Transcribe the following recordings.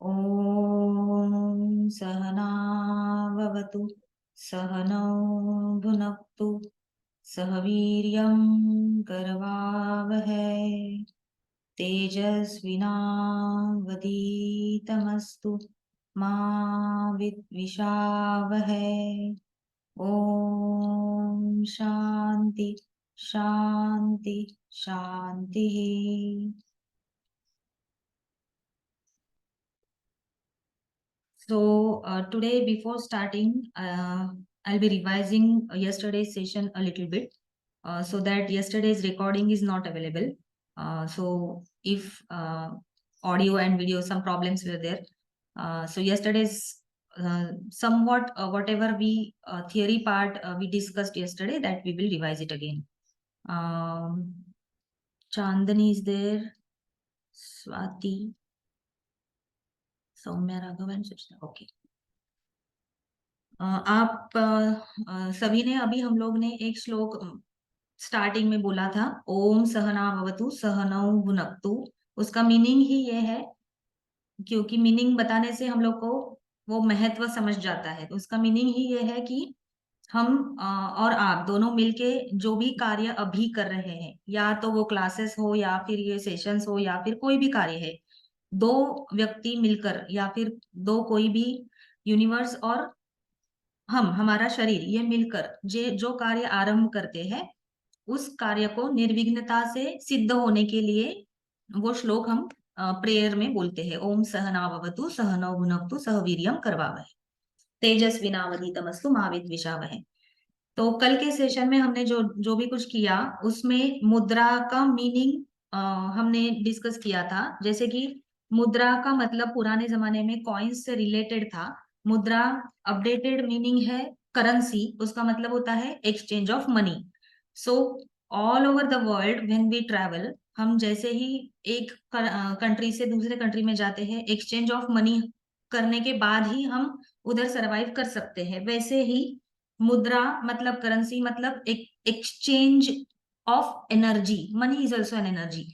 ॐ सहनाववतु सहनौ भुनक्तु सह वीर्यं करवावहै तेजस्विनावधीतमस्तु मा विद्विषावहै। ॐ शान्ति शान्ति शान्तिः। So today, before starting, I'll be revising yesterday's session a little bit, so that yesterday's recording is not available. So if audio and video, some problems were there. So yesterday's somewhat whatever we theory part we discussed yesterday, that we will revise it again. Chandani is there, Swati, Soumya, Raghav and Suchna. Okay. आप सभी ने अभी हम लोग ने एक श्लोक starting में बोला था, ओम सहना भवतु सहनौ भुनक्तु। उसका मीनिंग ही ये है, क्योंकि मीनिंग बताने से हम लोग को वो महत्व समझ जाता है। तो उसका मीनिंग ही ये है कि हम और आप दोनों मिलके जो भी कार्य अभी कर रहे हैं, या तो वो क्लासेस हो या फिर ये सेशंस हो या फिर कोई भी कार्य है, दो व्यक्ति मिलकर या फिर दो कोई भी यूनिवर्स और हम हमारा शरीर ये मिलकर जो कार्य आरंभ करते हैं, उस कार्य को निर्विघ्नता से सिद्ध होने के लिए वो श्लोक हम प्रेयर में बोलते हैं। ओम सहनाववतु सहनौ भुनक्तु सह वीर्यं करवावहै तेजस्विनावधीतमस्तु मा विद्विषावहै। तो कल के सेशन में हमने जो जो भी कुछ किया, उसमें मुद्रा का मीनिंग हमने डिस्कस किया था। जैसे कि मुद्रा का मतलब पुराने जमाने में कॉइन्स से रिलेटेड था। मुद्रा अपडेटेड मीनिंग है करेंसी, उसका मतलब होता है exchange of money. So all over the world when we travel, हम जैसे ही एक कंट्री से दूसरे कंट्री में जाते हैं, एक्सचेंज ऑफ मनी करने के बाद ही हम उधर सरवाइव कर सकते हैं। वैसे ही मुद्रा मतलब करेंसी, मतलब exchange of energy. Money is also an energy,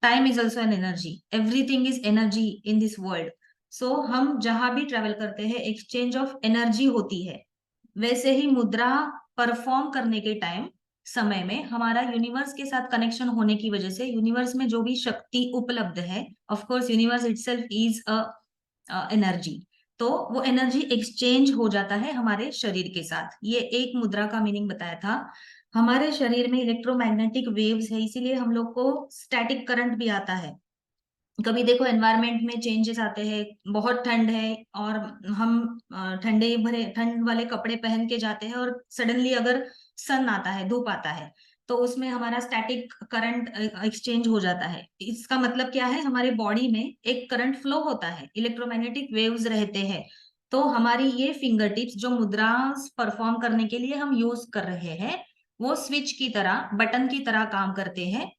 time is also an energy, everything is energy in this world. So हम जहां भी ट्रेवल करते हैं, एक्सचेंज ऑफ एनर्जी होती है। वैसे ही मुद्रा परफॉर्म करने के टाइम, समय में हमारा यूनिवर्स के साथ कनेक्शन होने की वजह से यूनिवर्स में जो भी शक्ति उपलब्ध है, of course universe itself is a energy, तो वो एनर्जी एक्सचेंज हो जाता है हमारे शरीर के साथ। ये एक मुद्रा का मीनिंग बताया था। हमारे शरीर में इलेक्ट्रोमैग्नेटिक वेव्स है, इसीलिए हम लोग को स्टैटिक करंट भी आता है। कभी देखो एनवायरनमेंट में चेंजेस आते हैं, बहुत ठंड है और हम ठंडे भरे ठंड वाले कपड़े पहन के जाते हैं, और सडनली अगर सन आता है, धूप आता है, तो उसमें हमारा स्टैटिक करंट एक्सचेंज हो जाता है। इसका मतलब क्या है, हमारे बॉडी में एक करंट फ्लो होता है, इलेक्ट्रोमैग्नेटिक वेव्स रहते हैं। तो हमारी ये फिंगर टिप्स जो मुद्रा परफॉर्म करने के लिए हम यूज कर रहे हैं, वो स्विच की तरह, बटन की तरह काम करते हैं।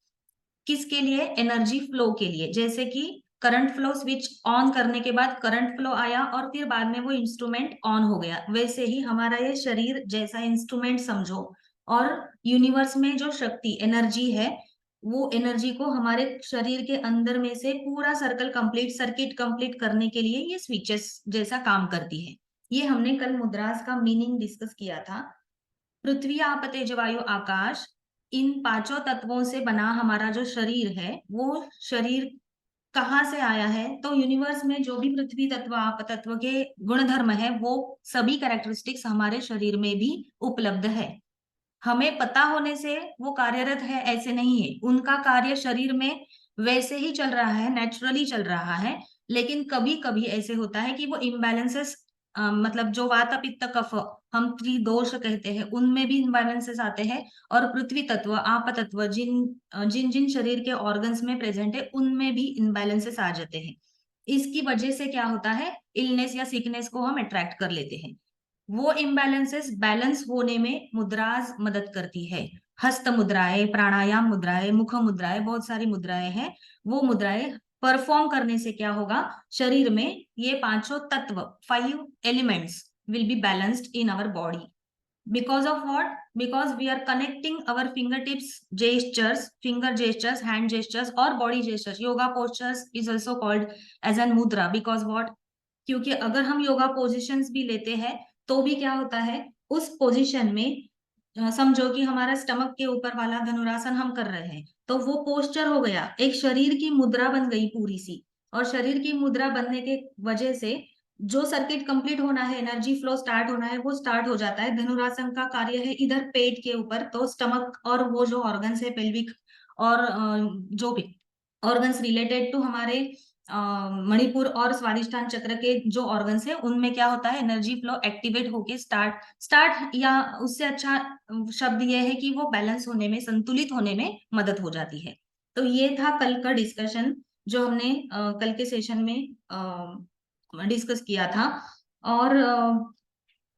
किसके लिए? एनर्जी फ्लो के लिए। जैसे कि करंट फ्लो, स्विच ऑन करने के बाद करंट फ्लो आया और फिर बाद में वो इंस्ट्रूमेंट ऑन हो गया, वैसे ही हमारा ये शरीर जैसा इंस्ट्रूमेंट समझो। और यूनिवर्स में जो शक्ति एनर्जी है, वो एनर्जी को हमारे शरीर के अंदर में से पूरा सर्कल कंप्लीट, सर्किट कंप्लीट करने के लिए ये स्विचेस जैसा काम करती है। ये हमने कल मुद्रास का मीनिंग डिस्कस किया था। पृथ्वी, आप, तेज, वायु, आकाश, इन पांचों तत्वों से बना हमारा जो शरीर है, वो शरीर कहाँ से आया है? तो यूनिवर्स में जो भी पृथ्वी तत्व, आप तत्व के गुणधर्म है, वो सभी कैरेक्टरिस्टिक्स हमारे शरीर में भी उपलब्ध है। हमें पता होने से वो कार्यरत है ऐसे नहीं है, उनका कार्य शरीर में वैसे ही चल रहा है, नेचुरली चल रहा है। लेकिन कभी कभी ऐसे होता है कि वो इम्बैलेंसेस, मतलब जो वात पित्त कफ हम त्रिदोष कहते हैं, उनमें भी इम्बैलेंसेस आते हैं। और पृथ्वी तत्व, आप तत्व जिन जिन जिन शरीर के ऑर्गन्स में प्रेजेंट है, उनमें भी इम्बैलेंसेस आ जाते हैं। इसकी वजह से क्या होता है, इलनेस या सिकनेस को हम अट्रैक्ट कर लेते हैं। वो इम्बैलेंसेस बैलेंस होने में मुद्राज मदद करती है। हस्त मुद्राएं, प्राणायाम मुद्राएं, मुख मुद्राएं, बहुत सारी मुद्राएं हैं। वो मुद्राएं परफॉर्म करने से क्या होगा, शरीर में ये पांचों तत्व, 5 elements will be balanced in our body. Because of what? because we are connecting our fingertips gestures, finger gestures, hand gestures और body gestures. Yoga postures is also called as an mudra because what? क्योंकि अगर हम yoga positions भी लेते हैं तो भी क्या होता है, उस पोजीशन में समझो कि हमारा स्टमक के ऊपर वाला धनुरासन हम कर रहे हैं, तो वो पोस्चर हो गया, एक शरीर की मुद्रा बन गई पूरी सी। और शरीर की मुद्रा बनने के वजह से जो सर्किट कंप्लीट होना है, एनर्जी फ्लो स्टार्ट होना है, वो स्टार्ट हो जाता है। धनुरासन का कार्य है इधर पेट के ऊपर, तो स्टमक और वो जो ऑर्गन्स है पेल्विक और जो भी ऑर्गन्स रिलेटेड टू हमारे मणिपुर और स्वादिष्ठान चक्र के जो ऑर्गन्स है उनमें क्या होता है, एनर्जी फ्लो एक्टिवेट होके स्टार्ट या उससे अच्छा शब्द यह है कि वो बैलेंस होने में, संतुलित होने में मदद हो जाती है। तो ये था कल का डिस्कशन जो हमने कल के सेशन में डिस्कस किया था। और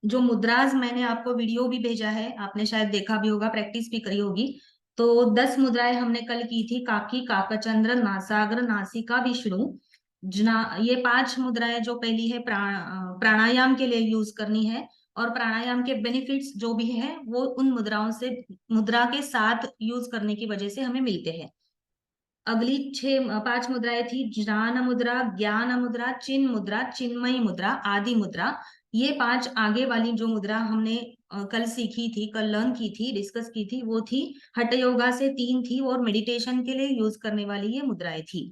जो मुद्राज मैंने आपको वीडियो भी भेजा है, आपने शायद देखा भी होगा, प्रैक्टिस भी करी होगी। तो 10 मुद्राएं हमने कल की थी, काकी, काकचंद्र, नासाग्र, नासिका, विष्णु। ये 5 मुद्राएं जो पहली है प्राणायाम के लिए यूज करनी है, और प्राणायाम के बेनिफिट्स जो भी है वो उन मुद्राओं से, मुद्रा के साथ यूज करने की वजह से हमें मिलते हैं। अगली 5 मुद्राएं थी, ज्ञान मुद्रा, ज्ञान मुद्रा, चिन्ह मुद्रा, चिन्मयी मुद्रा, आदि मुद्रा। ये 5 आगे वाली जो मुद्रा हमने कल सीखी थी, कल लर्न की थी, डिस्कस की थी, वो थी हठ योगा से 3 थी, और मेडिटेशन के लिए यूज करने वाली ये मुद्राएं थी।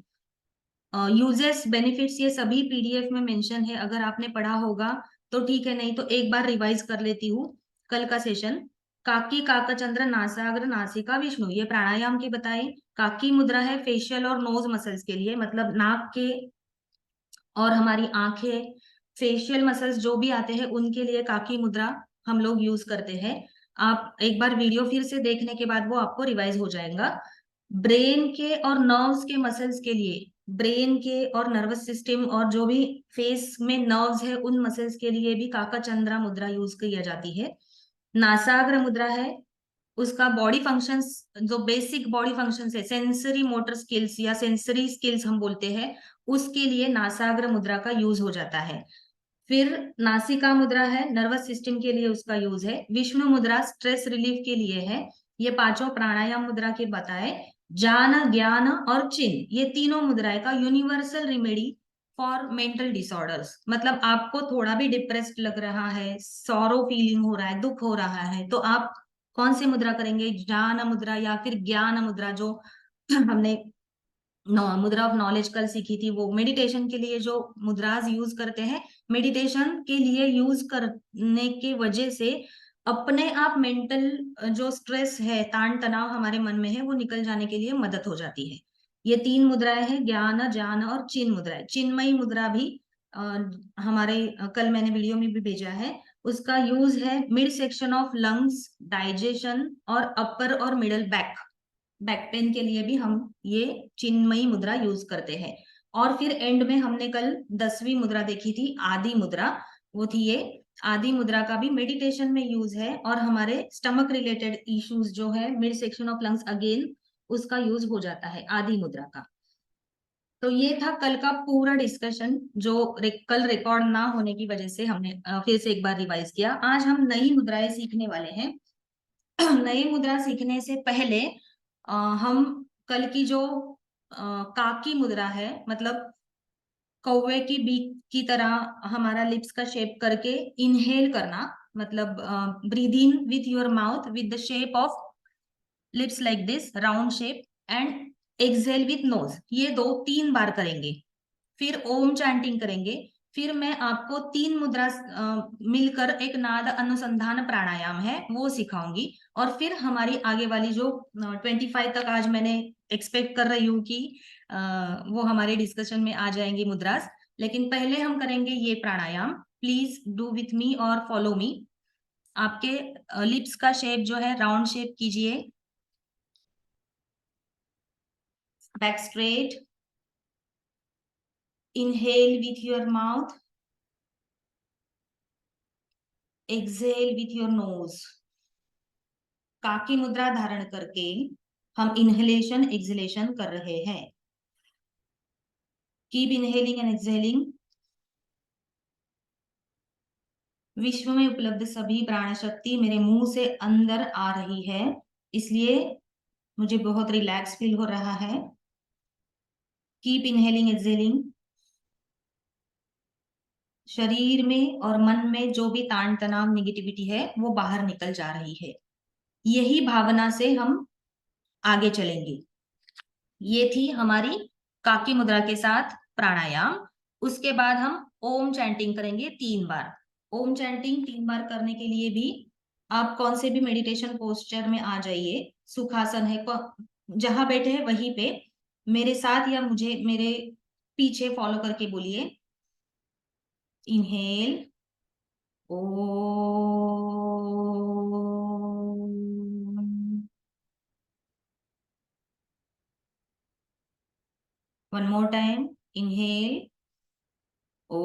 यूजेस बेनिफिट्स ये सभी पीडीएफ में मेंशन है, अगर आपने पढ़ा होगा तो ठीक है, नहीं तो एक बार रिवाइज कर लेती हूँ कल का सेशन। काकी, काकचंद्र, नासाग्र, नासिका, विष्णु, ये प्राणायाम की बताई। काकी मुद्रा है फेशियल और नोज मसल्स के लिए, मतलब नाक के और हमारी आंखें, फेशियल मसल्स जो भी आते हैं उनके लिए काकी मुद्रा हम लोग यूज करते हैं। आप एक बार वीडियो फिर से देखने के बाद वो आपको रिवाइज हो जाएगा। ब्रेन के और नर्व्स के मसल्स के लिए, ब्रेन के और नर्वस सिस्टम और जो भी फेस में नर्व्स है उन मसल्स के लिए भी काकाचंद्रा मुद्रा यूज किया जाती है। नासाग्र मुद्रा है, उसका बॉडी फंक्शंस, जो बेसिक बॉडी फंक्शंस है, सेंसरी मोटर स्किल्स या सेंसरी स्किल्स हम बोलते हैं, उसके लिए नासाग्र मुद्रा का यूज हो जाता है। फिर नासिका मुद्रा है, नर्वस सिस्टम के लिए उसका यूज है। विष्णु मुद्रा स्ट्रेस रिलीफ के लिए है। ये पांचों प्राणायाम मुद्रा के बताए। ज्ञान, ज्ञान और चिन्ह, ये तीनों मुद्राएं का universal remedy for mental disorders. मतलब आपको थोड़ा भी डिप्रेस्ड लग रहा है, सॉरो फीलिंग हो रहा है, दुख हो रहा है, तो आप कौन सी मुद्रा करेंगे, ज्ञान मुद्रा या फिर ज्ञान मुद्रा, जो हमने मुद्रा ऑफ नॉलेज कल सीखी थी। वो मेडिटेशन के लिए जो मुद्राज यूज करते हैं, मेडिटेशन के लिए यूज करने के वजह से अपने आप मेंटल जो स्ट्रेस है, तान तनाव हमारे मन में है, वो निकल जाने के लिए मदद हो जाती है। ये 3 मुद्राएं हैं, ज्ञान, ज्ञान और चिन्ह मुद्राएं। चिन्मयी मुद्रा भी हमारे कल मैंने वीडियो में भी भेजा है। उसका यूज है mid section of lungs, digestion और अपर और मिडल बैक पेन के लिए भी हम ये चिन्मयी मुद्रा यूज करते हैं। और फिर एंड में हमने कल 10वीं मुद्रा देखी थी, आदि मुद्रा। वो थी ये आदि मुद्रा का भी मेडिटेशन में यूज है, और हमारे स्टमक रिलेटेड इश्यूज जो है, mid section of lungs, again उसका यूज हो जाता है आदि मुद्रा का। तो ये था कल का पूरा डिस्कशन, जो कल रिकॉर्ड ना होने की वजह से हमने फिर से एक बार रिवाइज किया। आज हम नई मुद्राएं सीखने वाले हैं। नई मुद्रा सीखने से पहले हम कल की जो काकी मुद्रा है, मतलब कौवे की बीक की तरह हमारा लिप्स का शेप करके इनहेल करना, मतलब breathe in with your mouth with the shape of lips like this round shape, and exhale with nose, ये 3 बार करेंगे। फिर ओम चैंटिंग करेंगे। फिर मैं आपको 3 मुद्रा मिलकर एक नाद अनुसंधान प्राणायाम है वो सिखाऊंगी। और फिर हमारी आगे वाली जो 25 तक आज मैंने एक्सपेक्ट कर रही हूँ कि वो हमारे डिस्कशन में आ जाएंगी मुद्रास। लेकिन पहले हम करेंगे ये प्राणायाम। प्लीज डू विथ मी और फॉलो मी। आपके लिप्स का शेप जो है राउंड शेप कीजिए, back straight, inhale with your mouth, exhale with your nose। काकी मुद्रा धारण करके हम इनहेलेशन एक्सहेलेशन कर रहे हैं। Keep inhaling and exhaling. विश्व में उपलब्ध सभी प्राण शक्ति मेरे मुंह से अंदर आ रही है, इसलिए मुझे बहुत रिलैक्स फील हो रहा है। Keep inhaling exhaling. शरीर में और मन में जो भी तान तनाव निगेटिविटी है वो बाहर निकल जा रही है। यही भावना से हम आगे चलेंगे। ये थी हमारी काकी मुद्रा के साथ प्राणायाम। उसके बाद हम ओम चैंटिंग करेंगे 3 बार। ओम चैंटिंग 3 बार करने के लिए भी आप कौन से भी मेडिटेशन पोस्चर में आ जाइए। सुखासन है, जहां बैठे हैं वहीं पे मेरे साथ या मुझे मेरे पीछे फॉलो करके बोलिए। इनहेल ओ, 1 more time, inhale ओ,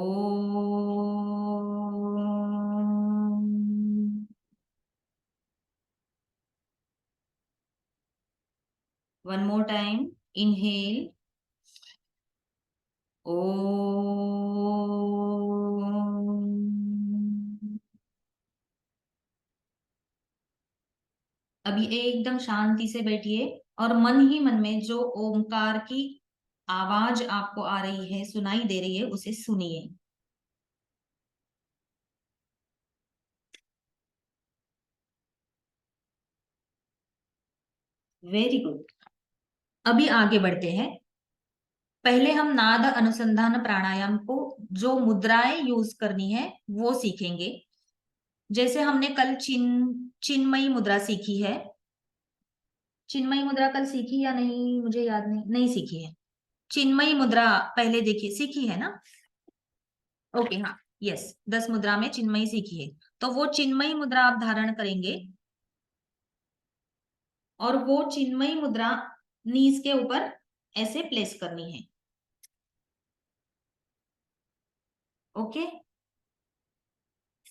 1 more time, inhale ओ। अभी एकदम शांति से बैठिए और मन ही मन में जो ओमकार की आवाज आपको आ रही है, सुनाई दे रही है, उसे सुनिए। Very good. अभी आगे बढ़ते हैं। पहले हम नाद अनुसंधान प्राणायाम को जो मुद्राएं यूज करनी है वो सीखेंगे। जैसे हमने कल चिन्मयी मुद्रा सीखी है। चिन्मयी मुद्रा कल सीखी या नहीं मुझे याद नहीं, नहीं सीखी है। चिन्मयी मुद्रा पहले देखिए, सीखी है ना? ओके, हाँ, यस, 10 मुद्रा में चिन्मयी सीखी है। तो वो चिन्मयी मुद्रा आप धारण करेंगे और वो चिन्मयी मुद्रा नीज के ऊपर ऐसे प्लेस करनी है। ओके,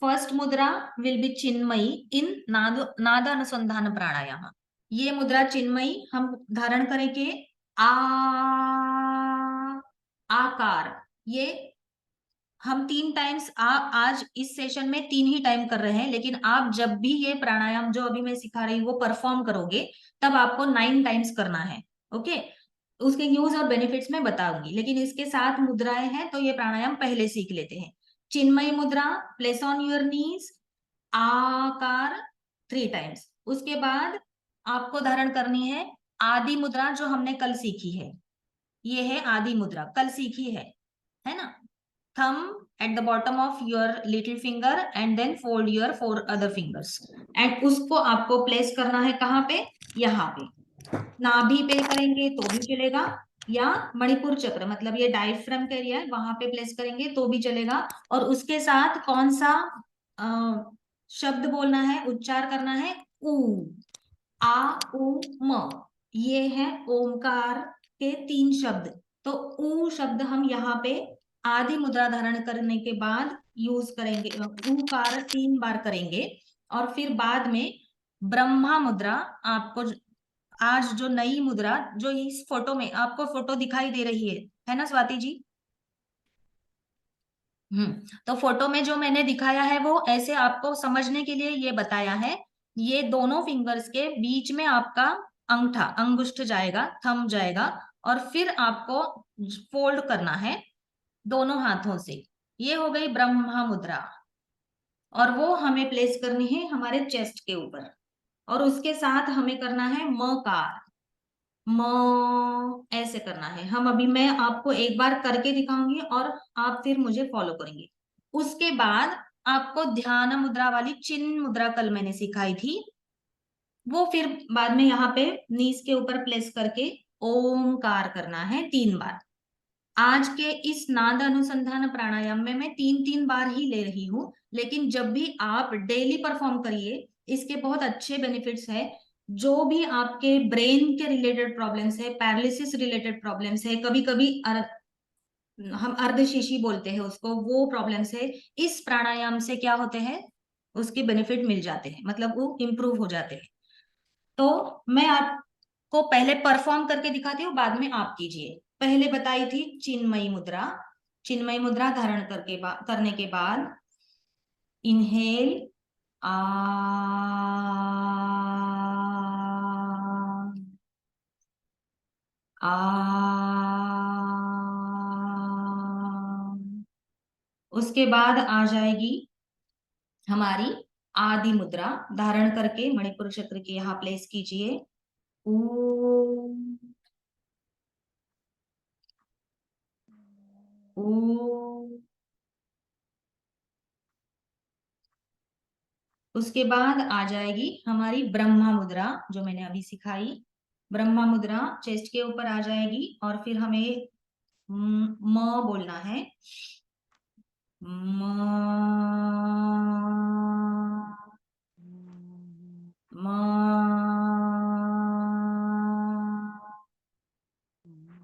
फर्स्ट मुद्रा विल बी चिन्मयी इन नाद अनुसंधान प्राणायाम। ये मुद्रा चिन्मयी हम धारण करेंगे। आ, आकार। ये हम 3 टाइम्स आज इस सेशन में 3 ही टाइम कर रहे हैं, लेकिन आप जब भी ये प्राणायाम जो अभी मैं सिखा रही हूँ वो परफॉर्म करोगे तब आपको 9 टाइम्स करना है। ओके, उसके यूज और बेनिफिट्स मैं बताऊंगी, लेकिन इसके साथ मुद्राएं हैं तो ये प्राणायाम पहले सीख लेते हैं। चिन्मयी मुद्रा, प्लेस ऑन योर नीज, आकार 3 टाइम्स। उसके बाद आपको धारण करनी है आदि मुद्रा, जो हमने कल सीखी है। ये है आदि मुद्रा, कल सीखी है ना? थम at the bottom of your little finger and then fold your 4 other fingers, and उसको आपको प्लेस करना है कहाँ पे? यहाँ पे। नाभि पे करेंगे तो भी चलेगा, या मणिपुर चक्र मतलब ये डायफ्राम का एरिया है वहां पे प्लेस करेंगे तो भी चलेगा। और उसके साथ कौन सा शब्द बोलना है, उच्चार करना है? ऊ, आ, उ, म। ये है ओमकार के 3 शब्द। तो ऊ शब्द हम यहाँ पे आदि मुद्रा धारण करने के बाद यूज करेंगे, ऊकार 3 बार करेंगे। और फिर बाद में ब्रह्मा मुद्रा, आपको आज जो नई मुद्रा जो इस फोटो में आपको फोटो दिखाई दे रही है ना स्वाति जी? तो फोटो में जो मैंने दिखाया है वो ऐसे आपको समझने के लिए ये बताया है। ये दोनों फिंगर्स के बीच में आपका अंगूठा, अंगुष्ठ जाएगा, थंब जाएगा, और फिर आपको फोल्ड करना है दोनों हाथों से। ये हो गई ब्रह्मा मुद्रा, और वो हमें प्लेस करनी है हमारे चेस्ट के ऊपर। और उसके साथ हमें करना है मकार, म ऐसे करना है। हम अभी मैं आपको एक बार करके दिखाऊंगी और आप फिर मुझे फॉलो करेंगे। उसके बाद आपको ध्यान मुद्रा वाली चिन्ह मुद्रा कल मैंने सिखाई थी, वो फिर बाद में यहाँ पे नीस के ऊपर प्लेस करके ओमकार करना है 3 बार। आज के इस नाद अनुसंधान प्राणायाम में मैं 3 3 बार ही ले रही हूँ, लेकिन जब भी आप डेली परफॉर्म करिए इसके बहुत अच्छे बेनिफिट्स है। जो भी आपके ब्रेन के रिलेटेड प्रॉब्लम्स है, पैरालिसिस रिलेटेड प्रॉब्लम्स है, कभी कभी हम अर्धशीशी बोलते हैं उसको, वो प्रॉब्लम्स है, इस प्राणायाम से क्या होते हैं, उसके बेनिफिट मिल जाते हैं, मतलब वो इम्प्रूव हो जाते हैं। तो मैं आपको पहले परफॉर्म करके दिखाती हूँ, बाद में आप कीजिए। पहले बताई थी चिन्मयी मुद्रा। चिन्मयी मुद्रा धारण करने के बाद इनहेल आ, आ, उसके बाद आ जाएगी हमारी आदि मुद्रा। धारण करके मणिपुर चक्र के यहाँ प्लेस कीजिए। ॐ ॐ। उसके बाद आ जाएगी हमारी ब्रह्मा मुद्रा, जो मैंने अभी सिखाई। ब्रह्मा मुद्रा चेस्ट के ऊपर आ जाएगी और फिर हमें म बोलना है। म, म,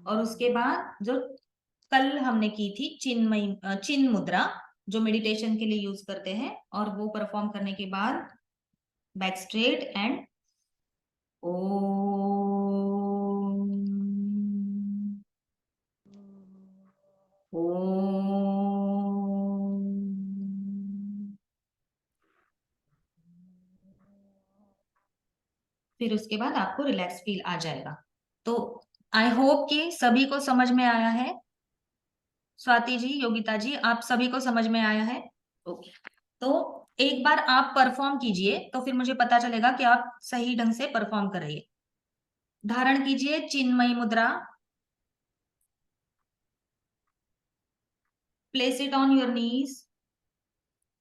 और उसके बाद जो कल हमने की थी चिन्मयी चिन्ह मुद्रा, जो मेडिटेशन के लिए यूज करते हैं, और वो परफॉर्म करने के बाद back straight and Om Om. फिर उसके बाद आपको रिलैक्स फील आ जाएगा। तो आई होप कि सभी को समझ में आया है। स्वाति जी, योगिता जी, आप सभी को समझ में आया है? ओके। तो एक बार आप परफॉर्म कीजिए, तो फिर मुझे पता चलेगा कि आप सही ढंग से परफॉर्म कर रही है। धारण कीजिए चिन्मयी मुद्रा। Place it on your knees.